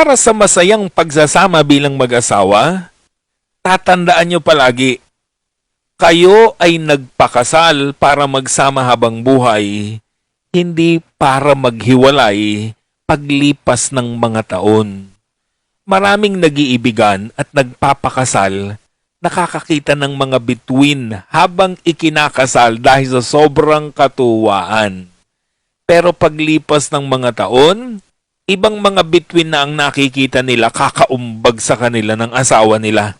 Para sa masayang pagsasama bilang mag-asawa, tatandaan nyo palagi, kayo ay nagpakasal para magsama habang buhay, hindi para maghiwalay paglipas ng mga taon. Maraming nag-iibigan at nagpapakasal, nakakakita ng mga bituin habang ikinakasal dahil sa sobrang katuwaan. Pero paglipas ng mga taon, ibang mga bituin na ang nakikita nila kakaumbag sa kanila ng asawa nila.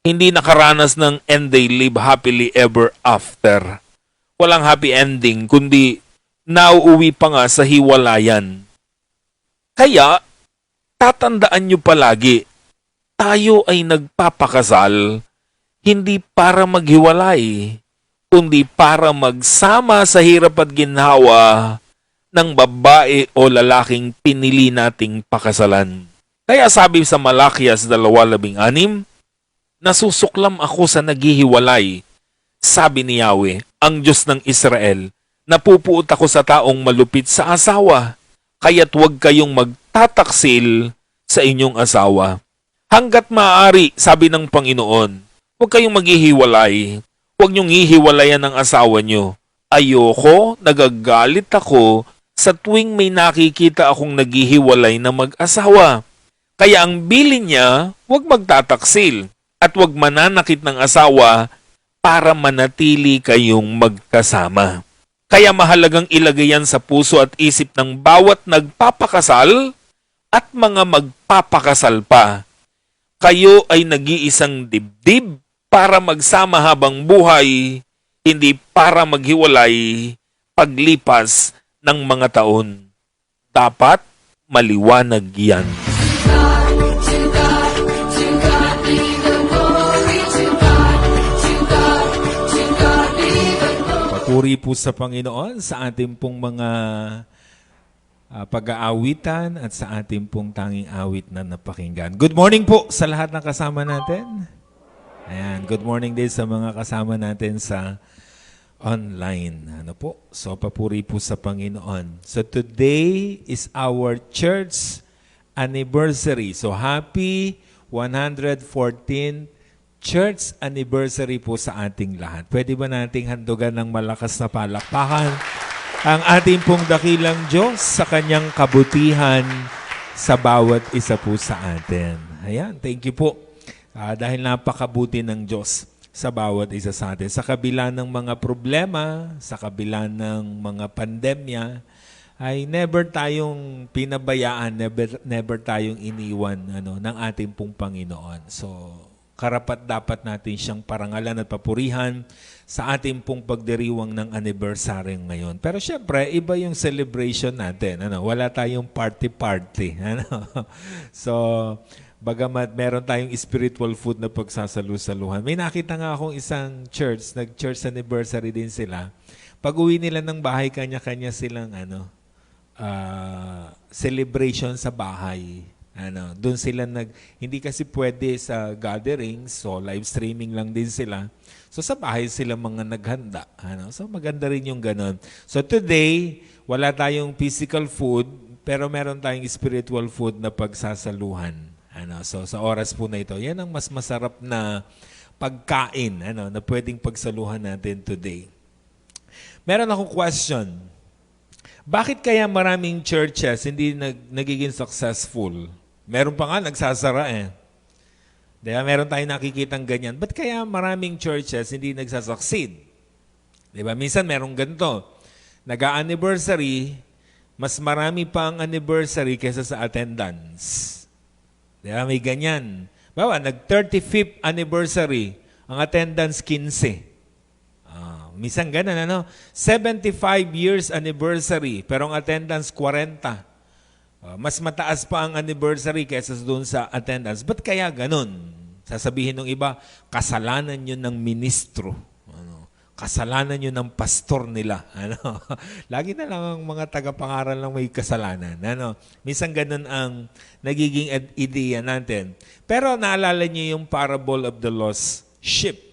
Hindi nakaranas ng and they live happily ever after. Walang happy ending, kundi nauuwi pa nga sa hiwalayan. Kaya, tatandaan nyo palagi, tayo ay nagpapakasal hindi para maghiwalay, kundi para magsama sa hirap at ginhawa ng babae o lalaking pinili nating pakasalan. Kaya sabi sa Malakias 2:16, nasusuklam ako sa naghihiwalay, sabi ni Yahweh, ang Diyos ng Israel, napupuot ako sa taong malupit sa asawa, kaya't huwag kayong magtataksil sa inyong asawa. Hanggat maaari, sabi ng Panginoon, huwag kayong maghihiwalay, huwag niyong hihiwalayan ang asawa niyo. Ayoko, nagagalit ako sa tuwing may nakikita akong naghihiwalay na mag-asawa. Kaya ang bilin niya, huwag magtataksil at huwag mananakit ng asawa para manatili kayong magkasama. Kaya mahalagang ilagay yan sa puso at isip ng bawat nagpapakasal at mga magpapakasal pa. Kayo ay nag-iisang dibdib para magsama habang buhay, hindi para maghiwalay paglipas ng mga taon. Dapat maliwanag yan. Papuri po sa Panginoon sa ating pong mga pag-aawitan at sa ating pong tanging awit na napakinggan. Good morning po sa lahat ng kasama natin. Ayan, good morning din sa mga kasama natin sa online. Ano po? So, papuri po sa Panginoon. So, today is our church anniversary. So, happy 114th church anniversary po sa ating lahat. Pwede ba nating handugan ng malakas na palakpakan ang ating pong dakilang Diyos sa kanyang kabutihan sa bawat isa po sa atin. Ayan, thank you po. Dahil napakabuti ng Diyos sa bawat isa sa atin. Sa kabila ng mga problema, sa kabila ng mga pandemya, ay never tayong pinabayaan, never tayong iniwan ng ating pong Panginoon. So, karapat dapat natin siyang parangalan at papurihan sa ating pong pagdiriwang ng anniversary ngayon. Pero syempre, iba yung celebration natin. Wala tayong party-party. So, bagamat meron tayong spiritual food na pagsasalu-saluhan. May nakita nga akong isang church, nag-church anniversary din sila. Pag-uwi nila ng bahay, kanya-kanya silang celebration sa bahay. Doon sila hindi kasi pwede sa gatherings, so live streaming lang din sila. So sa bahay sila mga naghanda. So maganda rin yung ganon. So today, wala tayong physical food, pero meron tayong spiritual food na pagsasaluhan. So sa oras po na ito, yan ang mas masarap na pagkain na pwedeng pagsaluhan natin today. Meron akong question. Bakit kaya maraming churches hindi nagiging successful? Meron pa nga nagsasara eh. Diba? Meron tayong nakikitang ganyan. Ba't kaya maraming churches hindi nagsasucceed? Diba? Minsan merong ganito. Nag-anniversary, mas marami pa ang anniversary kaysa sa attendance. Diba? May ganyan. Bawa, nag-35th anniversary, ang attendance 15. Minsan ganun, 75 years anniversary, pero ang attendance 40. Mas mataas pa ang anniversary kaysa doon sa attendance. Ba't kaya ganun? Sasabihin ng iba, kasalanan yun ng ministro. Kasalanan yun ng pastor nila. Lagi na lang ang mga tagapangaral lang may kasalanan. Minsan ganun ang nagiging ideya natin. Pero naalala niyo yung parable of the lost sheep.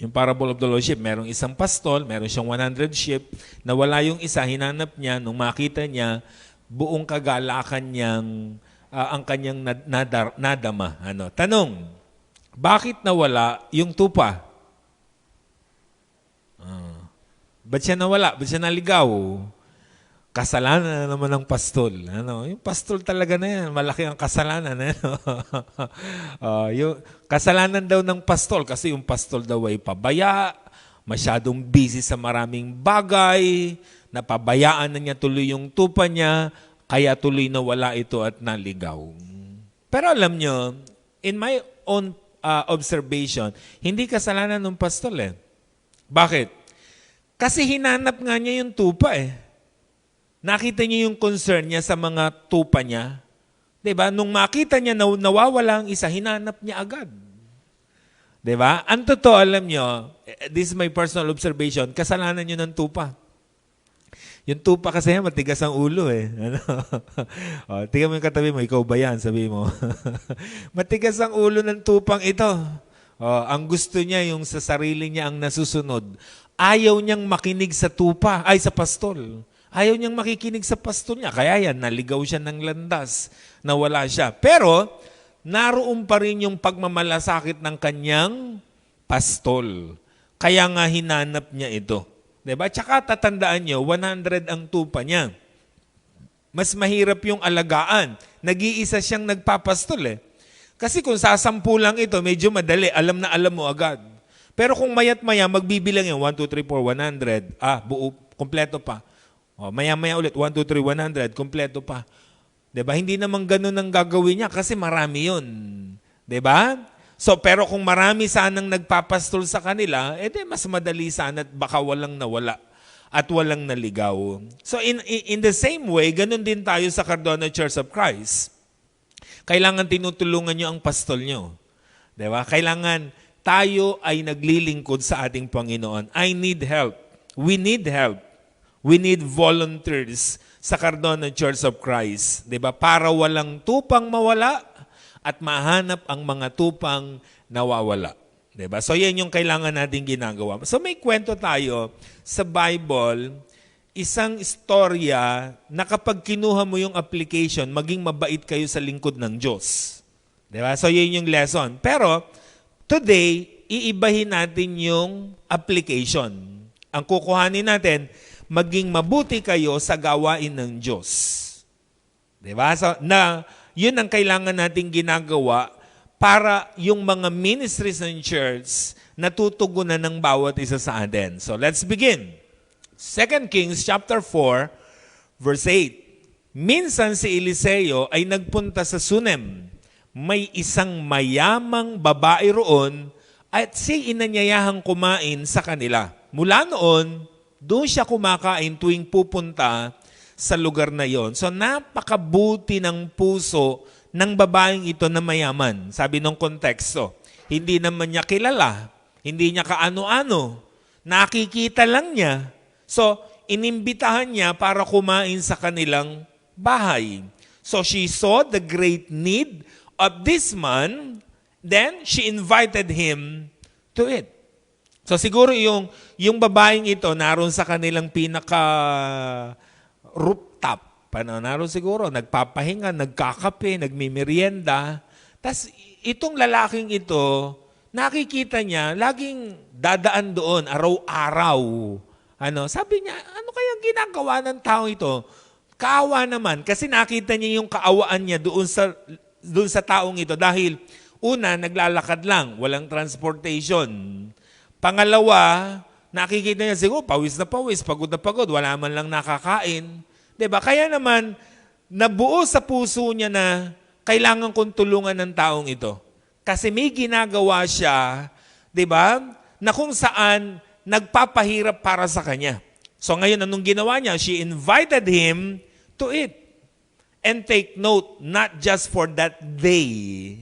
Yung parable of the lost sheep, merong isang pastol, meron siyang 100 sheep, nawala yung isa, hinanap niya, nung makita niya, buong kagalakan niyang ang kanyang nadama. Tanong, bakit nawala yung tupa? Ba't siya nawala? Ba't siya naligaw? Kasalanan na naman ng pastol. Yung pastol talaga na yan, malaki ang kasalanan. Yung kasalanan daw ng pastol kasi yung pastol daw ay pabaya, masyadong busy sa maraming bagay, napabayaan na niya tuloy yung tupa niya, kaya tuloy nawala ito at naligaw. Pero alam nyo, in my own observation, hindi kasalanan ng pastol eh. Bakit? Kasi hinanap nga niya yung tupa eh. Nakita niya yung concern niya sa mga tupa niya. Diba? Nung makita niya na nawawala ang isa, hinanap niya agad. Diba? Ang totoo, alam niyo, this is my personal observation, kasalanan niyo ng tupa. Yung tupa kasi matigas ang ulo eh. Tingnan mo yung katabi mo, ikaw ba yan? Sabi mo. Matigas ang ulo ng tupang ito. Ang gusto niya yung sa sarili niya ang nasusunod. Ayaw niyang makinig sa tupa, ay sa pastol. Ayaw niyang makikinig sa pastol niya. Kaya yan, naligaw siya ng landas, nawala siya. Pero, naroon pa rin yung pagmamalasakit ng kanyang pastol. Kaya nga hinanap niya ito. Diba? Tsaka tatandaan niyo, 100 ang tupa niya. Mas mahirap yung alagaan. Nag-iisa siyang nagpapastol eh. Kasi kung sasampu lang ito, medyo madali. Alam na alam mo agad. Pero kung mayat maya, magbibilang yung 1, 2, 3, 4, 100. Buo, kompleto pa. Maya-maya ulit, 1, 2, 3, 100, kompleto pa. Diba? Hindi naman ganun ang gagawin niya kasi marami yun. Diba? So, pero kung marami sanang nagpapastol sa kanila, mas madali sana at baka walang nawala at walang naligaw. So, in the same way, ganun din tayo sa Cardona Church of Christ. Kailangan tinutulungan nyo ang pastol nyo. Diba? Kailangan tayo ay naglilingkod sa ating Panginoon. I need help. We need help. We need volunteers sa Cardona Church of Christ. Diba? Para walang tupang mawala at mahanap ang mga tupang nawawala. Diba? So yan yung kailangan natin ginagawa. So may kwento tayo sa Bible, isang istorya na kapag kinuha mo yung application, maging mabait kayo sa lingkod ng Diyos. Diba? So yun yung lesson. Pero today, iibahin natin yung application. Ang kukuhanin natin, maging mabuti kayo sa gawain ng Diyos. Diba? So, yun ang kailangan nating ginagawa para yung mga ministries ng church natutugunan ng bawat isa sa atin. So, let's begin. 2 Kings chapter 4, verse 8. Minsan si Eliseo ay nagpunta sa Sunem. May isang mayamang babae roon at siya inanyayahang kumain sa kanila. Mula noon, doon siya kumakain tuwing pupunta sa lugar na yon. So napakabuti ng puso ng babaeng ito na mayaman. Sabi ng konteksto, hindi naman niya kilala, hindi niya kaano-ano, nakikita lang niya. So inimbitahan niya para kumain sa kanilang bahay. So she saw the great need of this man, then she invited him to it. So siguro yung babaeng ito naroon sa kanilang pinaka rooftop. Naroon siguro, nagpapahinga, nagkakape, nagmimerienda. Tapos itong lalaking ito, nakikita niya, laging dadaan doon, araw-araw. Sabi niya, ano kayang ginagawa ng tao ito? Kaawa naman, kasi nakita niya yung kaawaan niya doon sa taong ito. Dahil una, naglalakad lang, walang transportation. Pangalawa, nakikita niya siguro, pawis na pawis, pagod na pagod, wala man lang nakakain. Diba? Kaya naman, nabuo sa puso niya na kailangan kong tulungan ng taong ito. Kasi may ginagawa siya, diba, na kung saan nagpapahirap para sa kanya. So ngayon, anong ginawa niya? She invited him to eat. And take note, not just for that day,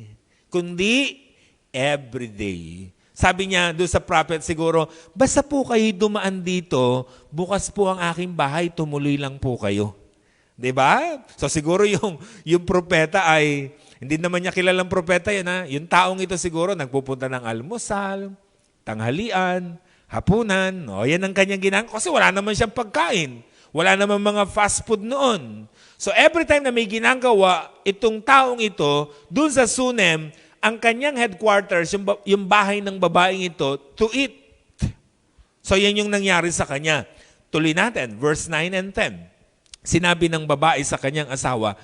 kundi every day. Sabi niya doon sa prophet siguro, basta po kayo dumaan dito, bukas po ang aking bahay, tumuloy lang po kayo. Diba? So siguro yung propeta ay, hindi naman niya kilalang propeta yun ha. Yung taong ito siguro nagpupunta ng almusal, tanghalian, hapunan. Yan ang kanyang ginagawa. Kasi wala naman siyang pagkain. Wala naman mga fast food noon. So every time na may ginagawa itong taong ito, dun sa Sunem, ang kanyang headquarters, yung bahay ng babaeng ito, to eat. So yan yung nangyari sa kanya. Tuloy natin, verse 9 and 10. Sinabi ng babae sa kanyang asawa,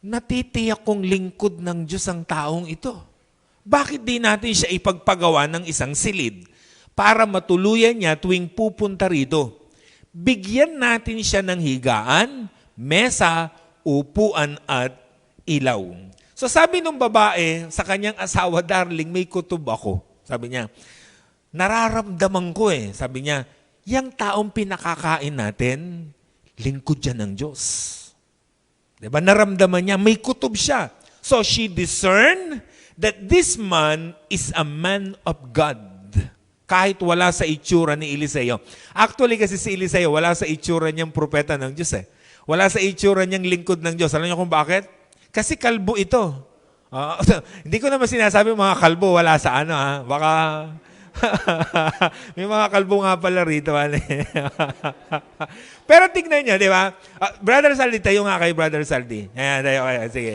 natitiyak kong lingkod ng Diyos ang taong ito. Bakit di natin siya ipagpagawa ng isang silid para matuluyan niya tuwing pupunta rito? Bigyan natin siya ng higaan, mesa, upuan at ilaw. So sabi ng babae sa kanyang asawa, darling, may kutob ako. Sabi niya, nararamdaman ko Sabi niya, yang taong pinakakain natin, lingkod yan ng Diyos. Diba? Naramdaman niya, may kutob siya. So she discerned that this man is a man of God. Kahit wala sa itsura ni Eliseo. Actually kasi si Eliseo, wala sa itsura niyang propeta ng Diyos Wala sa itsura niyang lingkod ng Diyos. Alam niyo kung bakit? Kasi kalbo ito. Hindi ko naman sinasabi mga kalbo, wala sa Baka may mga kalbo nga pala rito. Pero tignan niyo, di ba? Brother Saldi, tayo nga kay Brother Saldi. Ayan, tayo kayo. Sige.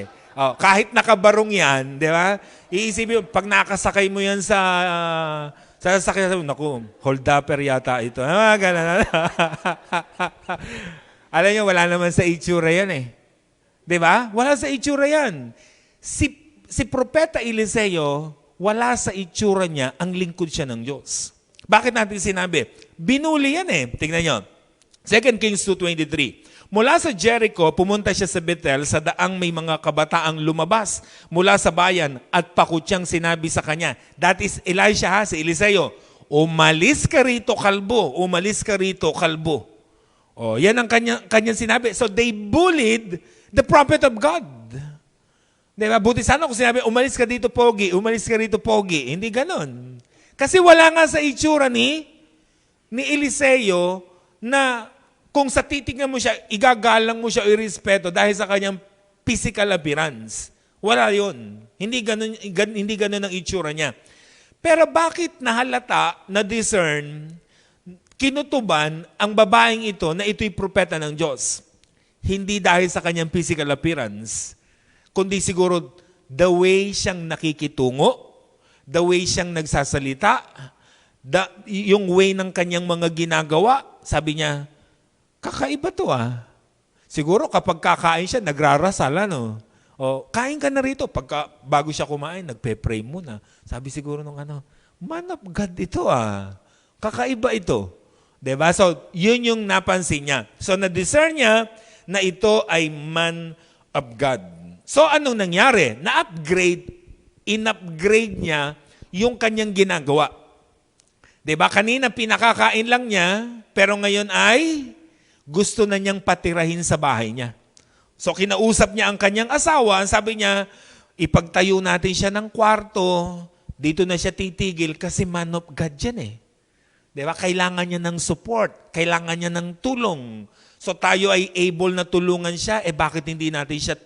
Kahit nakabarong yan, di ba? Iisipin, pag nakasakay mo yan sa sasakyan, naku, hold upper yata ito. Ganun. Alam niyo, wala naman sa itsura yan Di ba? Wala sa itsura yan. Si Propeta Eliseo, wala sa itsura niya, ang lingkod siya ng Diyos. Bakit natin sinabi? Binuli yan Tingnan niyo. 2 Kings 2:23. Mula sa Jericho, pumunta siya sa Bethel sa daang may mga kabataang lumabas mula sa bayan at pakutyang sinabi sa kanya. That is Elisha si Eliseo. Umalis ka rito, kalbo. Umalis ka rito, kalbo. Yan ang kanyang sinabi. So they bullied the prophet of God. Diba? Buti sana kung sinabi, umalis ka dito, pogi. Umalis ka rito, pogi. Hindi ganon. Kasi wala nga sa itsura ni Eliseo na kung sa titignan mo siya, igagalang mo siya o irespeto dahil sa kanyang physical appearance. Wala yun. Hindi ganun ang itsura niya. Pero bakit nahalata, na-discern, kinutuban ang babaeng ito na ito'y propeta ng Diyos? Hindi dahil sa kanyang physical appearance, kundi siguro the way siyang nakikitungo, the way siyang nagsasalita, yung way ng kanyang mga ginagawa. Sabi niya, kakaiba to Siguro kapag kakain siya, nagrarasal kain ka na rito. Bago siya kumain, nagpe-pray muna. Sabi siguro nung man of God ito Kakaiba ito. Diba? So, yun yung napansin niya. So, na-discern niya na ito ay man of God. So, anong nangyari? In-upgrade niya yung kanyang ginagawa. Diba? Kanina pinakakain lang niya, pero ngayon ay gusto na niyang patirahin sa bahay niya. So kinausap niya ang kanyang asawa, sabi niya, ipagtayo natin siya ng kwarto, dito na siya titigil kasi man of God yan Diba? Kailangan niya ng support, kailangan niya ng tulong. So tayo ay able na tulungan siya, bakit hindi natin siya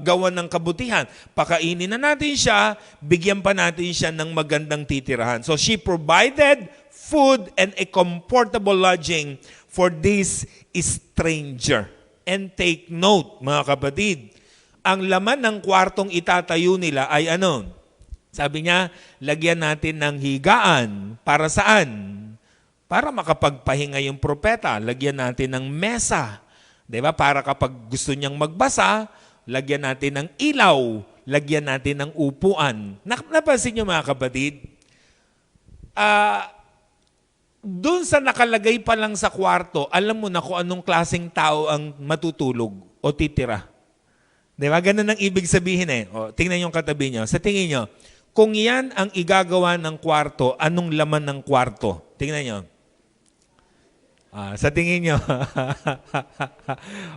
gawan ng kabutihan? Pakainin na natin siya, bigyan pa natin siya ng magandang titirahan. So she provided food and a comfortable lodging for this stranger. And take note, mga kapatid, ang laman ng kwartong itatayo nila ay Sabi niya, lagyan natin ng higaan. Para saan? Para makapagpahinga yung propeta. Lagyan natin ng mesa. Diba? Para kapag gusto niyang magbasa, lagyan natin ng ilaw. Lagyan natin ng upuan. Napansin niyo mga kapatid? Doon sa nakalagay pa lang sa kwarto, alam mo na kung anong klaseng tao ang matutulog o titira. Di ba? Ganun ang ibig sabihin tingnan yung katabi nyo. Sa tingin nyo, kung yan ang igagawa ng kwarto, anong laman ng kwarto? Tingnan nyo. Sa tingin nyo.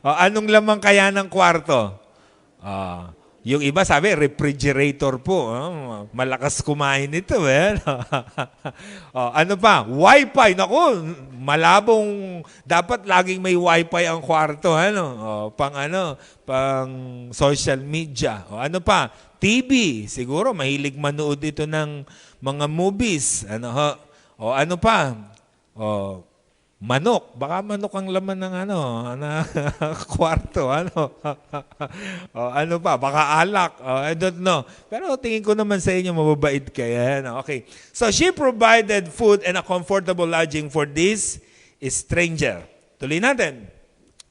Anong laman kaya ng kwarto? Yung iba sabi, refrigerator po. Malakas kumain ito. Ano pa? Wi-Fi. Naku, malabong. Dapat laging may Wi-Fi ang kwarto. Pang social media. Ano pa? TV. Siguro, mahilig manood ito ng mga movies. Ano pa? Manok. Baka manok ang laman ng na kwarto. O, ano pa? Baka alak. O, I don't know. Pero tingin ko naman sa inyo, mababait kayo. Okay. So she provided food and a comfortable lodging for this stranger. Tuloy natin.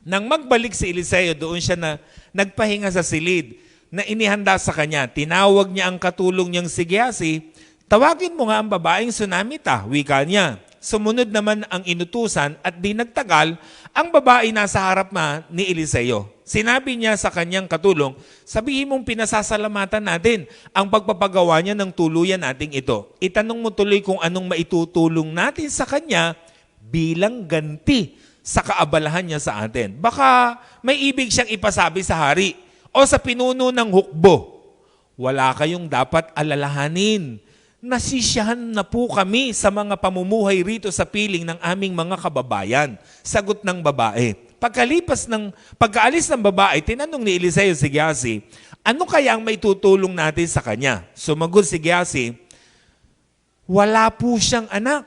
Nang magbalik si Eliseo, doon siya na nagpahinga sa silid na inihanda sa kanya. Tinawag niya ang katulong niyang si Gehazi, tawagin mo nga ang babaeng Sunamita, wika niya. Sumunod naman ang inutusan at di nagtagal, ang babae nasa harap na ni Eliseo. Sinabi niya sa kanyang katulong, sabihin mong pinasasalamatan natin ang pagpapagawa niya ng tuluyan nating ito. Itanong mo tuloy kung anong maitutulong natin sa kanya bilang ganti sa kaabalahan niya sa atin. Baka may ibig siyang ipasabi sa hari o sa pinuno ng hukbo. Wala kayong dapat alalahanin. Nasisiyahan na po kami sa mga pamumuhay rito sa piling ng aming mga kababayan. Sagot ng babae. Pagkaalis ng babae, tinanong ni Eliseo si Gehazi, ano kaya ang may tutulong natin sa kanya? Sumagot si Gehazi, wala po siyang anak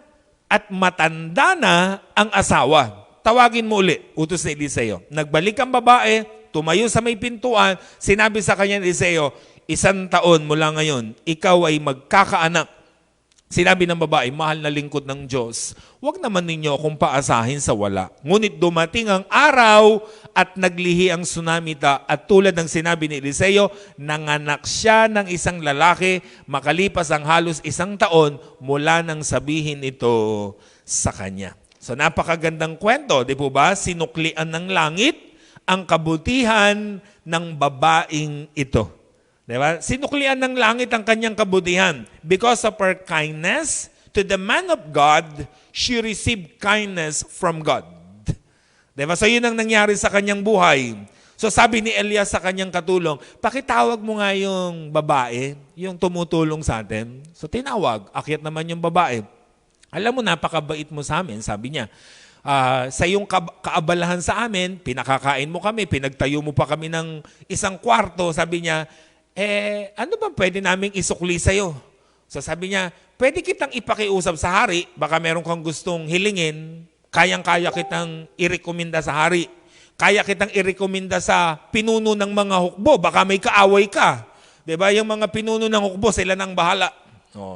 at matanda na ang asawa. Tawagin mo uli, utos ni Eliseo. Nagbalik ang babae, tumayo sa may pintuan, sinabi sa kanya ni Eliseo, 1 taon mula ngayon, ikaw ay magkakaanak. Sinabi ng babae, mahal na lingkod ng Diyos, huwag naman ninyo akong paasahin sa wala. Ngunit dumating ang araw at naglihi ang Sunamita at tulad ng sinabi ni Eliseo, nanganak siya ng isang lalaki makalipas ang halos 1 taon mula nang sabihin ito sa kanya. So napakagandang kwento, di po ba? Sinuklian ng langit ang kabutihan ng babaeng ito. Di ba? Sinuklian ng langit ang kanyang kabutihan. Because of her kindness to the man of God, she received kindness from God. Di ba? So yun ang nangyari sa kanyang buhay. So sabi ni Elias sa kanyang katulong, pakitawag mo nga yung babae, yung tumutulong sa atin. So tinawag, akyat naman yung babae. Alam mo, napakabait mo sa amin, sabi niya. Sa iyong kaabalahan sa amin, pinakakain mo kami, pinagtayo mo pa kami ng isang kwarto, sabi niya, ano ba pwede naming isukli sa'yo? So sabi niya, pwede kitang ipakiusap sa hari, baka meron kang gustong hilingin, kayang-kaya kitang irekomenda sa hari. Kaya kitang irekomenda sa pinuno ng mga hukbo, baka may kaaway ka. Diba? Yung mga pinuno ng hukbo, sila nang bahala.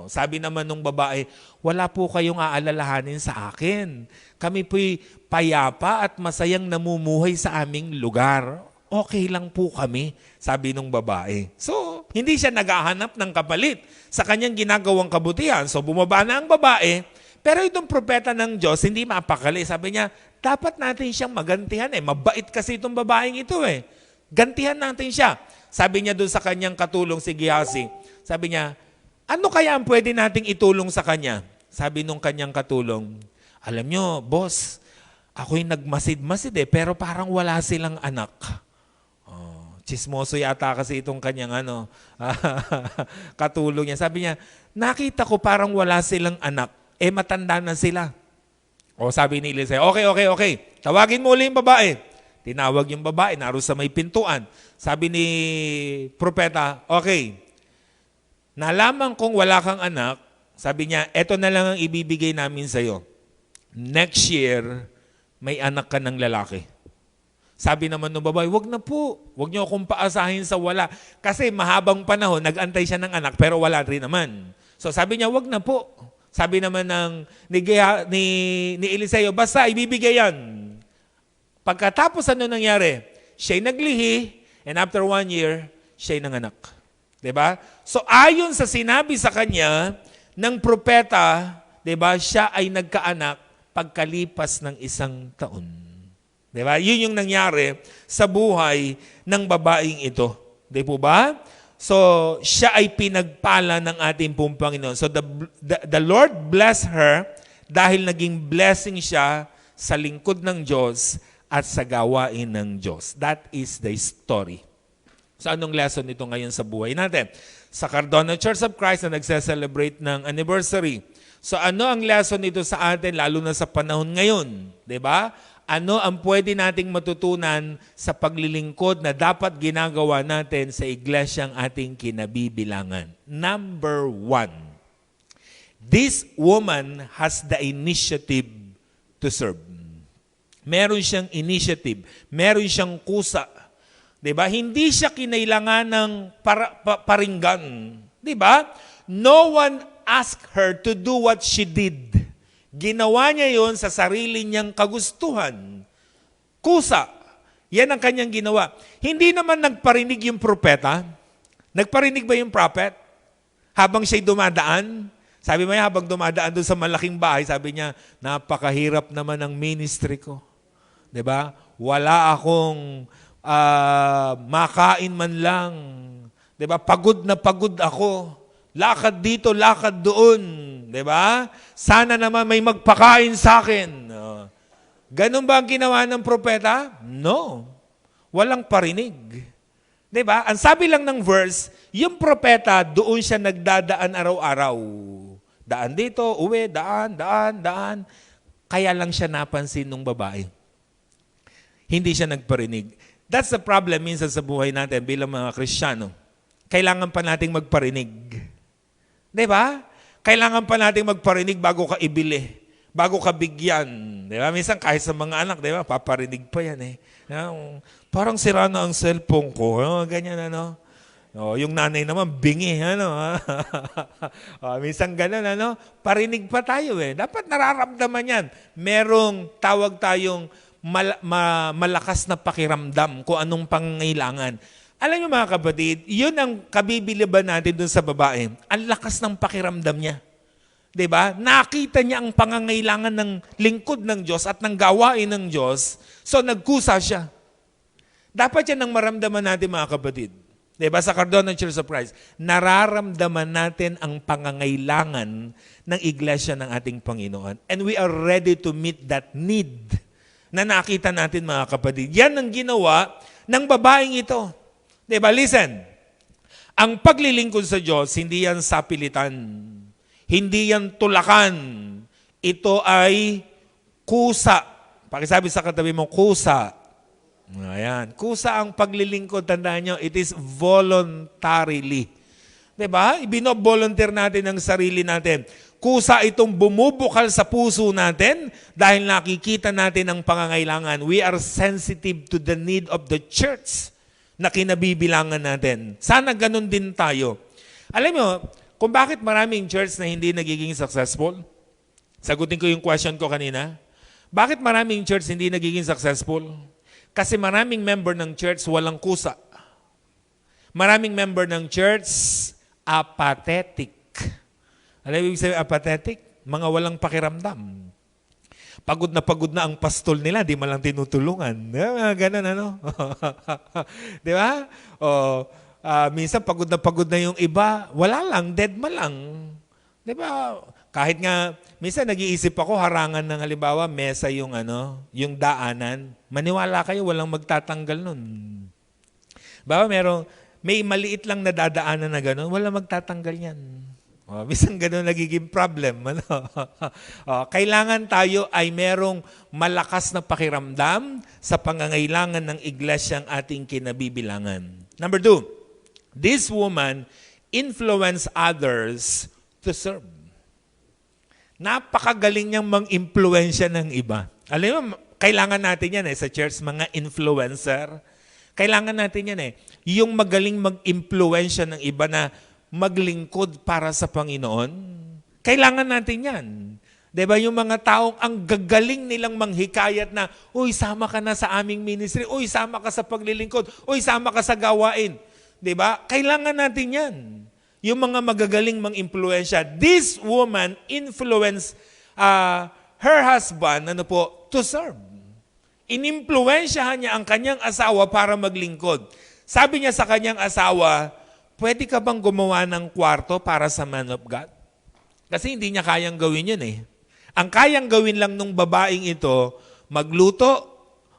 Sabi naman ng babae, wala po kayong aalalahanin sa akin. Kami po'y payapa at masayang namumuhay sa aming lugar. Okay lang po kami, sabi ng babae. So, hindi siya naghahanap ng kapalit sa kanyang ginagawang kabutihan. So, bumaba na ang babae, pero itong propeta ng Diyos, hindi mapakali. Sabi niya, dapat natin siyang magantihan Mabait kasi itong babaeng ito Gantihan natin siya. Sabi niya doon sa kanyang katulong si Gehazi, sabi niya, ano kaya ang pwede nating itulong sa kanya? Sabi nung kanyang katulong, alam nyo, boss, ako'y nagmasid-masid pero parang wala silang anak. Chismoso yata kasi itong kanyang katulong niya. Sabi niya, nakita ko parang wala silang anak. Matanda na sila. Sabi ni Eliseo, okay. Tawagin mo ulit yung babae. Tinawag yung babae, naroon sa may pintuan. Sabi ni propeta, okay, nalaman kong wala kang anak, sabi niya, eto na lang ang ibibigay namin sa'yo. Next year, may anak ka ng lalaki. Sabi naman ng babae, wag na po. Wag niyo akong paasahin sa wala. Kasi mahabang panahon, nag-antay siya ng anak, pero wala rin naman. So sabi niya, wag na po. Sabi naman ni Eliseo, basta ibibigay yan. Pagkatapos ano nangyari? Siya'y naglihi, and after 1 year, siya'y nanganak. Diba? So ayon sa sinabi sa kanya ng propeta, diba, siya ay nagkaanak pagkalipas ng 1 taon. Diba? Yun yung nangyari sa buhay ng babaeng ito. Di po ba? So siya ay pinagpala ng ating pong Panginoon. So the Lord bless her dahil naging blessing siya sa lingkod ng Diyos at sa gawain ng Diyos. That is the story. So anong lesson nito ngayon sa buhay natin? Sa Cardona Church of Christ na nagse-celebrate ng anniversary. So ano ang lesson nito sa atin lalo na sa panahon ngayon? 'Di ba? Ano ang pwede nating matutunan sa paglilingkod na dapat ginagawa natin sa iglesyang ating kinabibilangan? Number 1, this woman has the initiative to serve. Meron siyang initiative. Meron siyang kusa. 'Di ba? Hindi siya kinailangan ng paringgan. 'Di ba? No one asked her to do what she did. Ginawa niya 'yon sa sarili niyang kagustuhan. Kusa. Yan ang kanyang ginawa. Hindi naman nagparinig yung propeta. Nagparinig ba yung prophet? Habang siya'y dumadaan? Sabi mo habang dumadaan doon sa malaking bahay, sabi niya, napakahirap naman ang ministry ko. 'Di ba? Wala akong makain man lang. 'Di ba? Pagod na pagod ako. Lakad dito, lakad doon. 'Di ba? Sana naman may magpakain sa akin. Ganun ba ang ginawa ng propeta? No. Walang parinig. 'Di ba? Ang sabi lang ng verse, yung propeta doon siya nagdadaan araw-araw. Daan dito, uwi, daan. Kaya lang siya napansin ng babae. Hindi siya nagparinig. That's the problem minsan sa buhay natin bilang mga Kristiyano. Kailangan pa nating magparinig. 'Di ba? Kailangan pa nating magparinig bago ka ibili. Bago ka bigyan. Di ba? Minsan kahit sa mga anak, di ba? Paparinig pa yan eh. Parang sira na ang cellphone ko. Ganyan ano. Yung nanay naman, bingi. Minsan ganun, ano. Parinig pa tayo eh. Dapat nararamdaman yan. Merong tawag tayong malakas na pakiramdam kung anong pangangailangan. Alam niyo mga kapatid, yun ang kabibiliban natin dun sa babae. Ang lakas ng pakiramdam niya. 'Di ba? Nakita niya ang pangangailangan ng lingkod ng Diyos at ng gawain ng Diyos, so nagkusa siya. Dapat yan ang maramdaman natin mga kapatid. 'Di ba? Sa Cardona Church of Christ, nararamdaman natin ang pangangailangan ng iglesia ng ating Panginoon. And we are ready to meet that need na nakita natin mga kapatid. Yan ang ginawa ng babaeng ito. 'Di ba? Listen, ang paglilingkod sa Diyos, hindi yan sapilitan. Hindi yan tulakan. Ito ay kusa. Pakisabi sa katabi mo, kusa. Ayan. Kusa ang paglilingkod. Tandaan nyo, it is voluntarily. Diba? Ibino-volunteer natin ang sarili natin. Kusa itong bumubukal sa puso natin dahil nakikita natin ang pangangailangan. We are sensitive to the need of the church na kinabibilangan natin. Sana ganun din tayo. Alam mo, kung bakit maraming church na hindi nagiging successful? Sagutin ko yung question ko kanina. Bakit maraming church hindi nagiging successful? Kasi maraming member ng church walang kusa. Maraming member ng church apathetic. Alam mo ibig sabihin apathetic? Mga walang pakiramdam. Pagod na ang pastol nila, di man lang tinutulungan. Ganun ano? Di ba? Minsan pagod na yung iba, wala lang, dead ma lang. 'Di ba? Kahit nga minsan nag-iisip ako harangan ng halimbawa mesa yung yung daanan. Maniwala kayo walang magtatanggal nun. Baka may maliit lang na dadaanan na gano'n, walang magtatanggal yan. Minsan gano'n nagiging problem. Kailangan tayo ay merong malakas na pakiramdam sa pangangailangan ng iglesyang ating kinabibilangan. Number 2, this woman influenced others to serve. Napakagaling niyang mang-impluensya ng iba. Alam mo, kailangan natin yan sa church, mga influencer. Kailangan natin yan Yung magaling mag-impluensya ng iba na maglingkod para sa Panginoon. Kailangan natin yan. Diba yung mga taong ang gagaling nilang manghikayat na, uy, sama ka na sa aming ministry, uy, sama ka sa paglilingkod, uy, sama ka sa gawain. Diba? Kailangan natin yan. Yung mga magagaling mang-impluensya. This woman influenced her husband, to serve. Inimpluensyahan niya ang kanyang asawa para maglingkod. Sabi niya sa kanyang asawa, pwede ka bang gumawa ng kwarto para sa man of God? Kasi hindi niya kayang gawin yun Ang kayang gawin lang nung babaeng ito, magluto,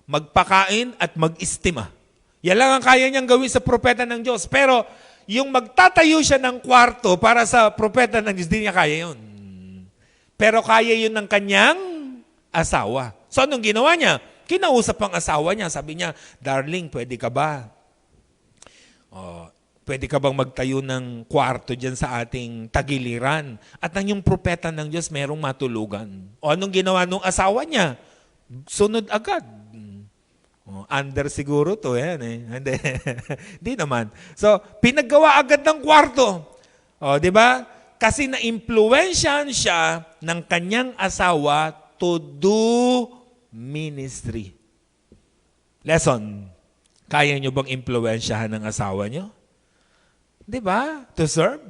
magpakain, at mag-istima. Yan lang ang kaya niyang gawin sa propeta ng Diyos. Pero yung magtatayo siya ng kwarto para sa propeta ng Diyos, hindi niya kaya yun. Pero kaya yun ng kanyang asawa. So anong ginawa niya? Kinausap ang asawa niya. Sabi niya, darling, pwede ka ba? Pwede ka bang magtayo ng kwarto dyan sa ating tagiliran? At ang yung propeta ng Diyos merong matulugan. O anong ginawa nung asawa niya? sunod agad. Under siguro to, yan eh. Hindi. Hindi naman. So, pinaggawa agad ng kwarto. Di ba? Kasi na-impluwensyahan siya ng kanyang asawa to do ministry. Lesson. Kaya nyo bang impluwensyahan ng asawa nyo? Di ba? To serve.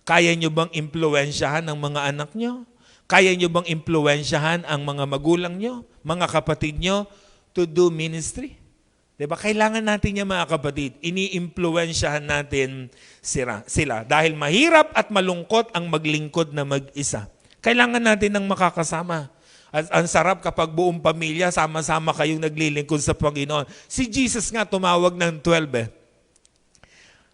Kaya nyo bang impluwensyahan ng mga anak nyo? Kaya nyo bang impluwensyahan ang mga magulang nyo, mga kapatid nyo, to do ministry? Diba? Kailangan natin niya mga kapatid. Ini-impluwensyahan natin sila. Dahil mahirap at malungkot ang maglingkod na mag-isa. Kailangan natin ng makakasama. At ang sarap kapag buong pamilya, sama-sama kayong naglilingkod sa Panginoon. Si Jesus nga tumawag ng 12 eh.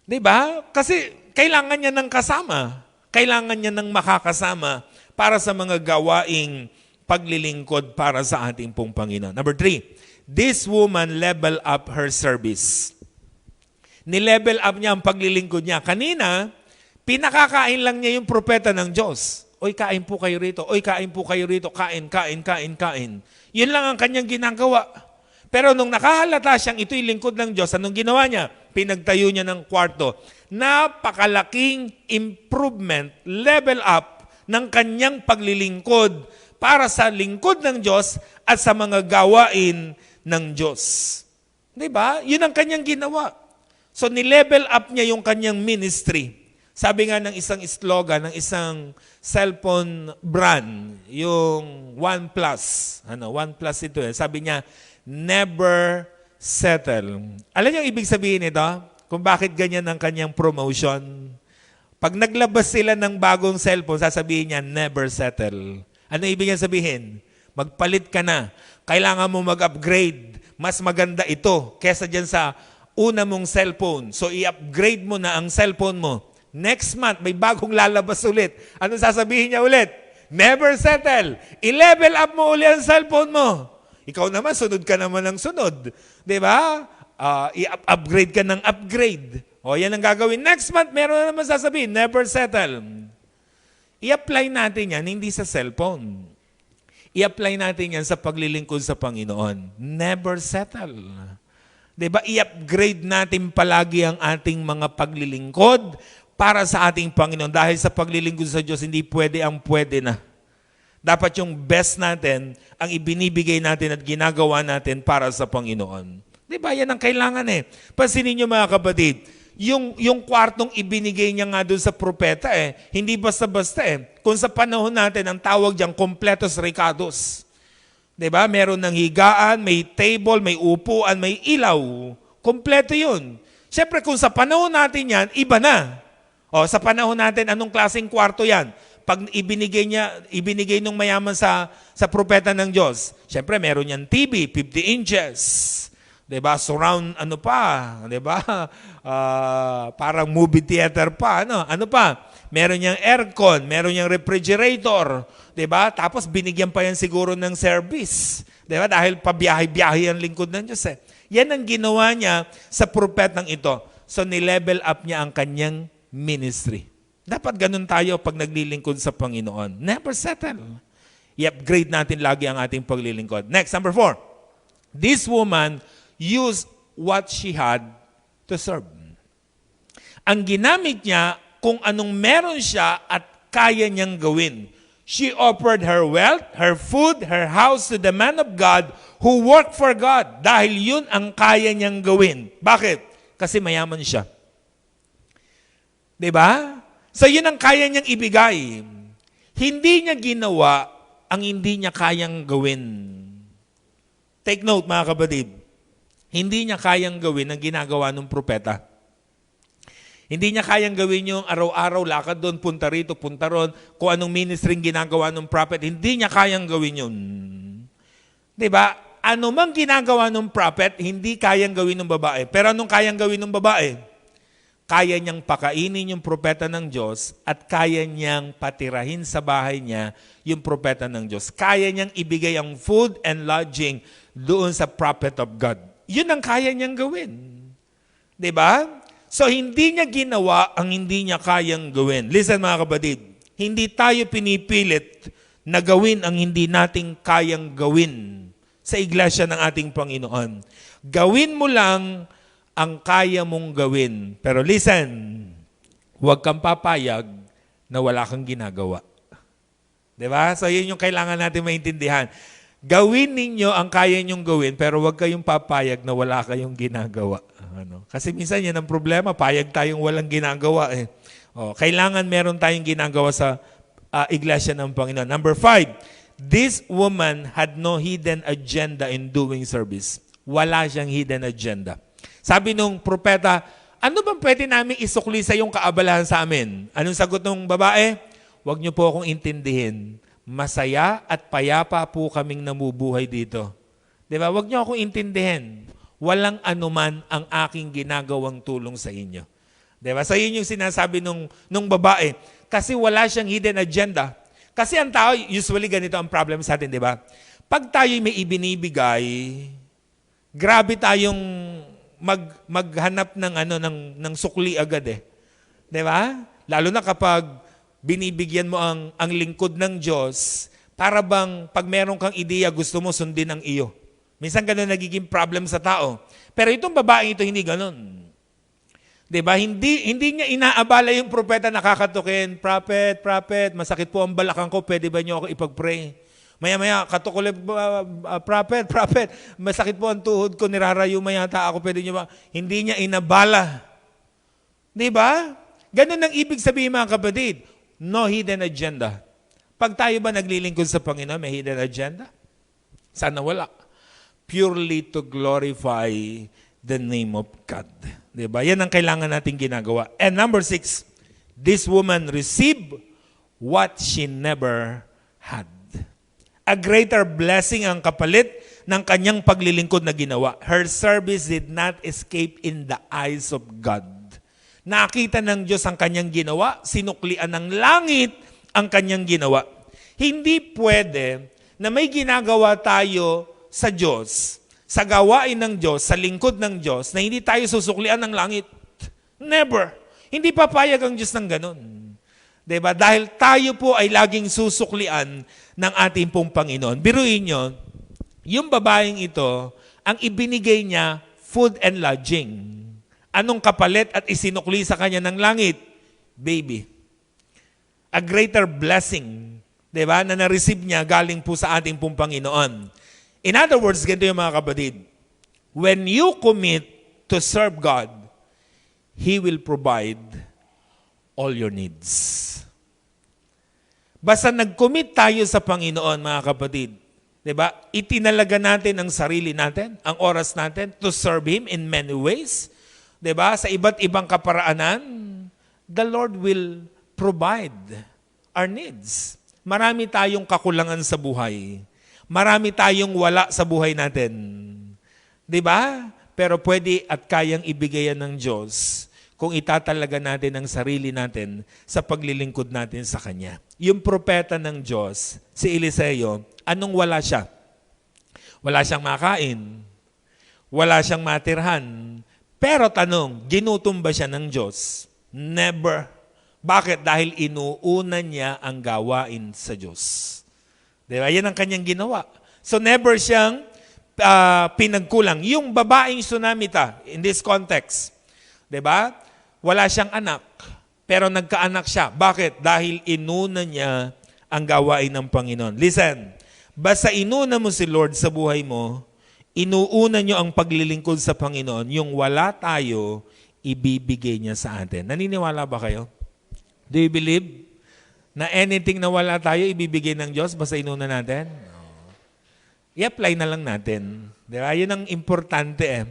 Diba? Kasi kailangan niya ng kasama. Kailangan niya ng makakasama para sa mga gawaing paglilingkod para sa ating pong Panginoon. Number 3, this woman level up her service. Ni-level up niya ang paglilingkod niya. Kanina, pinakakain lang niya yung propeta ng Diyos. Oy, kain po kayo rito. Oy, kain po kayo rito. Kain, kain, kain, kain. Yun lang ang kanyang ginagawa. Pero nung nakahalata siyang ito'y lingkod ng Diyos, anong ginawa niya? Pinagtayo niya ng kwarto. Napakalaking improvement, level up ng kanyang paglilingkod para sa lingkod ng Diyos at sa mga gawain ng Diyos. Diba? Yun ang kanyang ginawa. So, ni-level up niya yung kanyang ministry. Sabi nga ng isang slogan, ng isang cellphone brand, yung OnePlus. OnePlus ito eh. Sabi niya, never settle. Alam niyo ang ibig sabihin nito? Kung bakit ganyan ang kanyang promotion? Pag naglabas sila ng bagong cellphone, sasabihin niya, never settle. Ano ibig niya sabihin? Magpalit ka na. Kailangan mo mag-upgrade. Mas maganda ito kesa dyan sa una mong cellphone. So, i-upgrade mo na ang cellphone mo. Next month, may bagong lalabas ulit. Ano sasabihin niya ulit? Never settle. I-level up mo ulit ang cellphone mo. Ikaw naman, sunod ka naman ng sunod. Diba? I-upgrade ka ng upgrade. O, yan ang gagawin. Next month, meron na naman sasabihin, never settle. I-apply natin yan, hindi sa cellphone. I-apply natin yan sa paglilingkod sa Panginoon. Never settle. Diba? I-upgrade natin palagi ang ating mga paglilingkod para sa ating Panginoon. Dahil sa paglilingkod sa Diyos, hindi pwede ang pwede na. Dapat yung best natin, ang ibinibigay natin at ginagawa natin para sa Panginoon. Diba? Yan ang kailangan eh. Pansinin niyo mga kapatid, yung kwartong ibinigay niya nga doon sa propeta eh, hindi basta-basta eh. Kung sa panahon natin, ang tawag diyang completos recados. Diba? Meron ng higaan, may table, may upuan, may ilaw. Kompleto yun. Siyempre, kung sa panahon natin yan, iba na. O, sa panahon natin, anong klaseng kwarto yan? Pag ibinigay nung mayaman sa propeta ng Diyos, siyempre, meron yan TV, 50 inches. Diba? Surround, ano pa? Diba? Parang movie theater pa. Ano pa? Meron niyang aircon, meron niyang refrigerator. Diba? Tapos binigyan pa yan siguro ng service. Diba? Dahil pabiyahe-biyahe ang lingkod ng Diyos. Yan ang ginawa niya sa propetang ito. So, nilevel up niya ang kanyang ministry. Dapat ganun tayo pag naglilingkod sa Panginoon. Never settle. I-upgrade natin lagi ang ating paglilingkod. Next, number 4. This woman used what she had to serve. Ang ginamit niya kung anong meron siya at kaya niyang gawin. She offered her wealth, her food, her house to the man of God who worked for God. Dahil yun ang kaya niyang gawin. Bakit? Kasi mayaman siya. Diba? So yun ang kaya niyang ibigay. Hindi niya ginawa ang hindi niya kayang gawin. Take note mga kapatid. Hindi niya kayang gawin ang ginagawa ng propeta. Hindi niya kayang gawin yung araw-araw, lakad doon, punta rito, punta ron, kung anong ministry ginagawa ng prophet. Hindi niya kayang gawin yun. Diba? Ano mang ginagawa ng prophet, hindi kayang gawin ng babae. Pero anong kayang gawin ng babae? Kaya niyang pakainin yung propeta ng Diyos at kaya niyang patirahin sa bahay niya yung propeta ng Diyos. Kaya niyang ibigay ang food and lodging doon sa prophet of God. Yun ang kaya niyang gawin. Diba? So, hindi niya ginawa ang hindi niya kayang gawin. Listen mga kapatid, hindi tayo pinipilit na gawin ang hindi nating kayang gawin sa iglesia ng ating Panginoon. Gawin mo lang ang kaya mong gawin. Pero listen, huwag kang papayag na wala kang ginagawa. Diba? So yun yung kailangan natin maintindihan. Gawin ninyo ang kaya nyong gawin, pero huwag kayong papayag na wala kayong ginagawa. Kasi minsan yan ang problema, payag tayong walang ginagawa. Kailangan meron tayong ginagawa sa iglesia ng Panginoon. Number 5, this woman had no hidden agenda in doing service. Wala siyang hidden agenda. Sabi nung propeta, ano bang pwede namin isukli sa yung kaabalahan sa amin? Anong sagot ng babae? Huwag niyo po akong intindihin. Masaya at payapa po kaming namubuhay dito. Diba? Huwag niyo akong intindihin. Walang anuman ang aking ginagawang tulong sa inyo. Diba? So yun yung sinasabi nung babae. Kasi wala siyang hidden agenda. Kasi ang tao, usually ganito ang problem sa atin, di ba? Pag tayo may ibinibigay, grabe tayong maghanap ng sukli agad eh. Di ba? Lalo na kapag binibigyan mo ang lingkod ng Diyos, para bang pag meron kang ideya, gusto mo sundin ang iyo. Minsan ganun nagiging problem sa tao. Pero itong babaeng ito, hindi ganun. Diba? Hindi niya inaabala yung propeta nakakatukin. Prophet, masakit po ang balakang ko. Pwede ba niyo ako ipag-pray? Maya-maya, katukulit, prophet, masakit po ang tuhod ko. Nirarayo mayata ako. Pwede niyo ba? Hindi niya inabala. Diba? Ganun ang ibig sabihin mga kapatid. No hidden agenda. Pag tayo ba naglilingkod sa Panginoon, may hidden agenda? Sana wala. Purely to glorify the name of God. Diba? Yan ang kailangan natin ginagawa. And number 6, this woman received what she never had. A greater blessing ang kapalit ng kanyang paglilingkod na ginawa. Her service did not escape in the eyes of God. Nakita ng Diyos ang kanyang ginawa, sinuklian ng langit ang kanyang ginawa. Hindi pwede na may ginagawa tayo sa Diyos, sa gawain ng Diyos, sa lingkod ng Diyos, na hindi tayo susuklian ng langit. Never. Hindi papayag ang Diyos ng ganun. Diba? Dahil tayo po ay laging susuklian ng ating pong Panginoon. Biruin nyo, yung babaeng ito, ang ibinigay niya, food and lodging. Anong kapalit at isinukli sa kanya ng langit? Baby. A greater blessing, diba, na na-receive niya galing po sa ating pong Panginoon. In other words, ganito yung mga kapatid, when you commit to serve God, He will provide all your needs. Basta nag-commit tayo sa Panginoon, mga kapatid, diba? Itinalaga natin ang sarili natin, ang oras natin, to serve Him in many ways. Diba? Sa iba't ibang kaparaanan, the Lord will provide our needs. Marami tayong kakulangan sa buhay. Marami tayong wala sa buhay natin. Diba? Pero pwede at kayang ibigayan ng Diyos kung itatalaga natin ang sarili natin sa paglilingkod natin sa Kanya. Yung propeta ng Diyos, si Eliseo, anong wala siya? Wala siyang makain. Wala siyang matirhan. Pero tanong, ginutom ba siya ng Diyos? Never. Bakit? Dahil inuuna niya ang gawain sa Diyos. Diba? Yan ang kanyang ginawa. So never siyang pinagkulang. Yung babaeng Sunamita, in this context, diba? Wala siyang anak, pero nagkaanak siya. Bakit? Dahil inuna niya ang gawain ng Panginoon. Listen, basta inuna mo si Lord sa buhay mo, inuuna niyo ang paglilingkod sa Panginoon, yung wala tayo, ibibigay niya sa atin. Naniniwala ba kayo? Do you believe na anything na wala tayo, ibibigay ng Diyos basta inuna natin? I-apply na lang natin. Diba? Yun ang importante eh.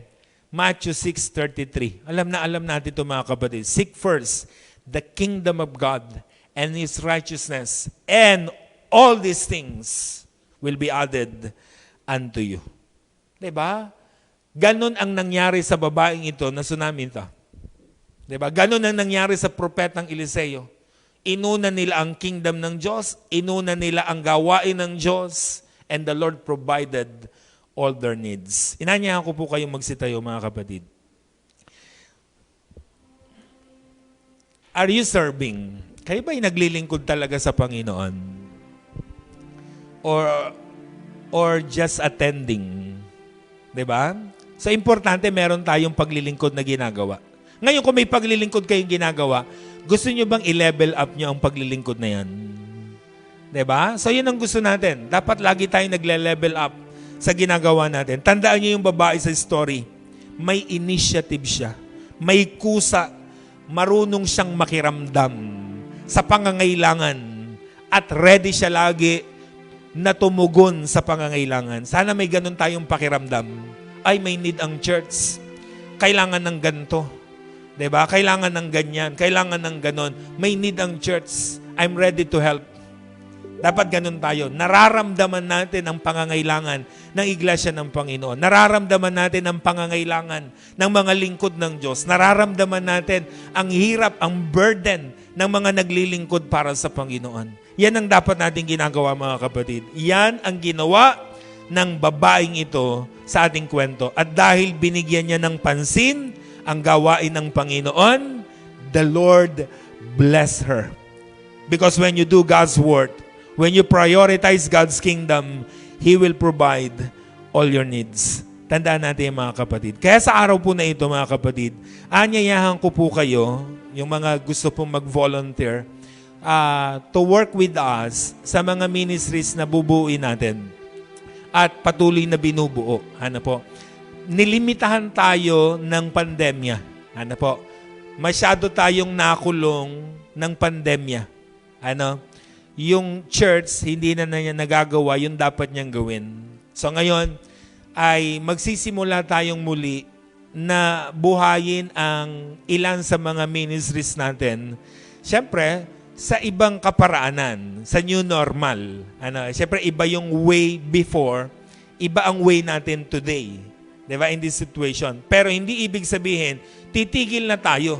Matthew 6:33. Alam natin ito mga kapatid. Seek first the kingdom of God and His righteousness, and all these things will be added unto you. Diba? Ganon ang nangyari sa babaeng ito na Sunamita. Diba? Ganon ang nangyari sa propetang Eliseo. Inuna nila ang kingdom ng Diyos, inuna nila ang gawain ng Diyos, and the Lord provided all their needs. Inanyahan ko po kayong magsitayo, mga kapatid. Are you serving? Kayo ba'y naglilingkod talaga sa Panginoon? Or or just attending? 'Di ba? So, importante meron tayong paglilingkod na ginagawa. Ngayon, kung may paglilingkod kayong ginagawa, gusto nyo bang i-level up nyo ang paglilingkod na yan? 'Di ba? So, yun ang gusto natin. Dapat lagi tayong nagle-level up sa ginagawa natin. Tandaan nyo yung babae sa story. May initiative siya. May kusa. Marunong siyang makiramdam sa pangangailangan. At ready siya lagi na tumugon sa pangangailangan. Sana may ganun tayong pakiramdam. Ay, may need ang church. Kailangan ng ganito. 'Di ba? Kailangan ng ganyan. Kailangan ng ganon. May need ang church. I'm ready to help. Dapat ganun tayo. Nararamdaman natin ang pangangailangan ng iglesia ng Panginoon. Nararamdaman natin ang pangangailangan ng mga lingkod ng Diyos. Nararamdaman natin ang hirap, ang burden ng mga naglilingkod para sa Panginoon. Yan ang dapat natin ginagawa, mga kapatid. Yan ang ginawa ng babaeng ito sa ating kwento. At dahil binigyan niya ng pansin ang gawain ng Panginoon, the Lord bless her. Because when you do God's work, when you prioritize God's kingdom, He will provide all your needs. Tandaan natin mga kapatid. Kaya sa araw po na ito, mga kapatid, anyayahan ko po kayo, yung mga gusto pong mag-volunteer, to work with us sa mga ministries na bubuuin natin at patuloy na binubuo. Ano po? Nilimitahan tayo ng pandemya. Ano po? Masyado tayong nakulong ng pandemya. Ano? Yung church, hindi na niya nagagawa yung dapat niyang gawin. So ngayon, ay magsisimula tayong muli na buhayin ang ilan sa mga ministries natin. Siyempre, sa ibang kaparaanan, sa new normal. Ano, siyempre, iba yung way before, iba ang way natin today. Diba? In this situation. Pero hindi ibig sabihin, titigil na tayo.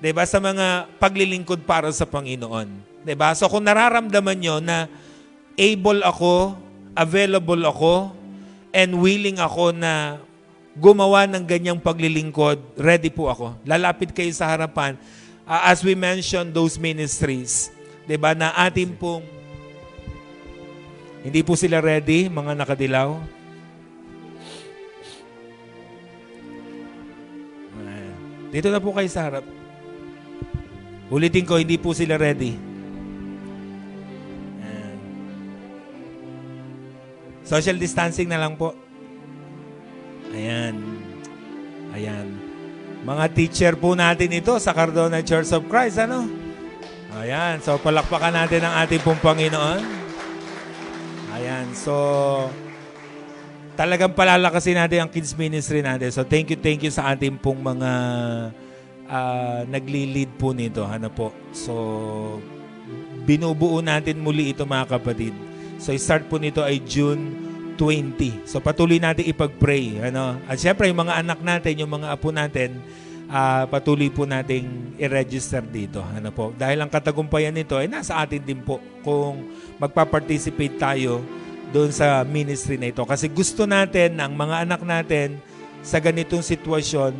Diba? Sa mga paglilingkod para sa Panginoon. Diba? So kung nararamdaman nyo na able ako, available ako, and willing ako na gumawa ng ganyang paglilingkod, ready po ako. Lalapit kayo sa harapan. As we mentioned, those ministries, diba, na atin pong, hindi po sila ready, mga nakadilaw. Dito na po kayo sa harap. Ulitin ko, hindi po sila ready. Social distancing na lang po. Ayan. Ayan. Mga teacher po natin ito sa Cardona Church of Christ, ano? Ayan. So, palakpakan natin ang ating pong Panginoon. Ayan. So, talagang palalakasin natin ang kids ministry natin. So, thank you sa ating pong mga nagli-lead po nito. Ano po? So, binubuo natin muli ito, mga kapatid. So, start po nito ay June 20. So, patuloy natin ipag-pray. Ano? At syempre, yung mga anak natin, yung mga apo natin, patuloy po nating i-register dito. Ano po? Dahil ang katagumpayan nito ay nasa atin din po kung magpa-participate tayo doon sa ministry na ito. Kasi gusto natin, ang mga anak natin, sa ganitong sitwasyon,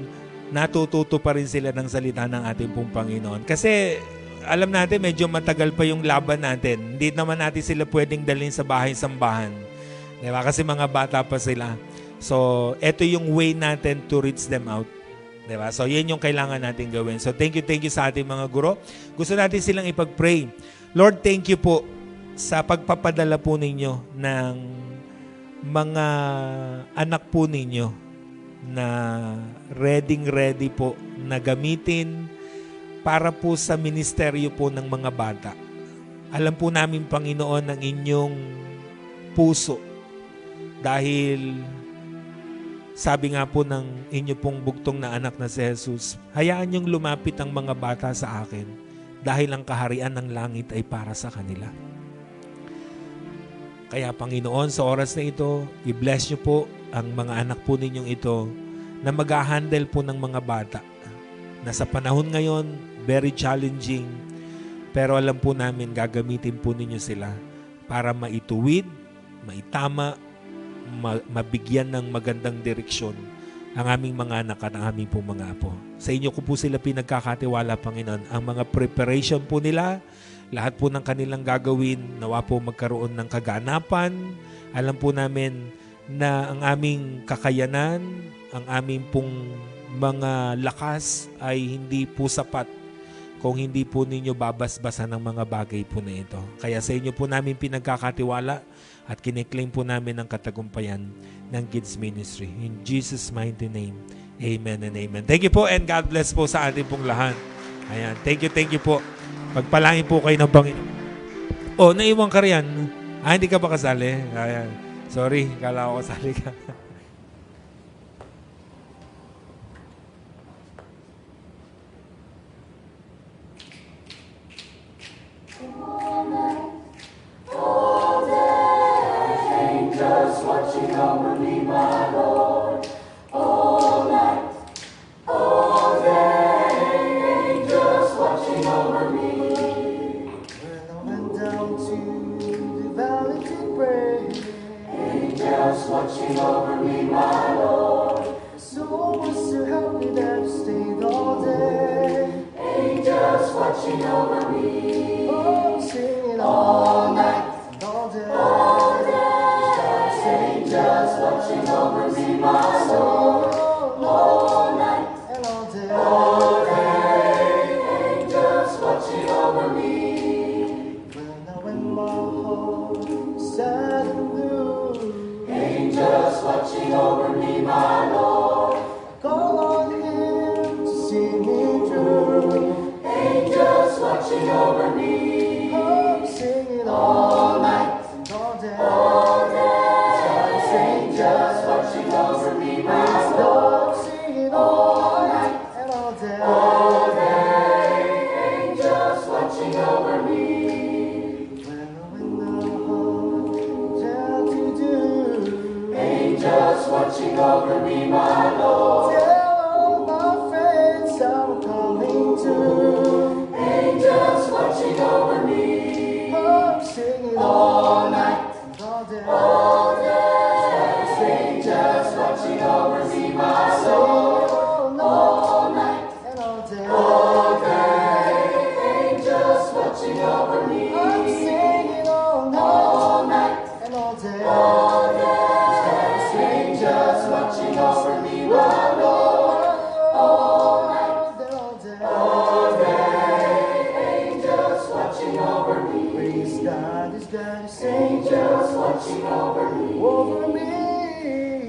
natututo pa rin sila ng salita ng ating pong Panginoon. Kasi, alam natin, medyo matagal pa yung laban natin. Hindi naman natin sila pwedeng dalhin sa bahay-sambahan. Diba? Kasi mga bata pa sila. So, ito yung way natin to reach them out. Diba? So, yan yung kailangan natin gawin. So, thank you sa ating mga guro. Gusto natin silang ipag-pray. Lord, thank you po sa pagpapadala po ninyo ng mga anak po ninyo na ready po na gamitin para po sa ministeryo po ng mga bata. Alam po namin, Panginoon, ang inyong puso. Dahil sabi nga po ng inyo pong bugtong na anak na si Jesus, hayaan niyong lumapit ang mga bata sa akin dahil ang kaharian ng langit ay para sa kanila. Kaya, Panginoon, sa oras na ito, i-bless niyo po ang mga anak po ninyong ito na mag-handle po ng mga bata. Na sa panahon ngayon, very challenging, pero alam po namin gagamitin po ninyo sila para maituwid, maitama, mabigyan ng magandang direksyon ang aming mga anak at ang aming pong mga apo. Sa inyo ko po sila pinagkakatiwala, Panginoon. Ang mga preparation po nila, lahat po ng kanilang gagawin, nawa po magkaroon ng kaganapan. Alam po namin na ang aming kakayanan, ang aming pong mga lakas ay hindi po sapat kung hindi po ninyo babasbasan ng mga bagay po na ito. Kaya sa inyo po namin pinagkakatiwala at kiniklaim po namin ang katagumpayan ng Kids Ministry. In Jesus' mighty name, amen and amen. Thank you po and God bless po sa ating pong lahat. Ayan, thank you po. Pagpalain po kayo ng Panginoon. Oh, naiwan ka riyan. Hindi ka ba kasali? Ayan. Sorry, kala ko kasali ka. Angels watching over me.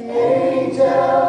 Angels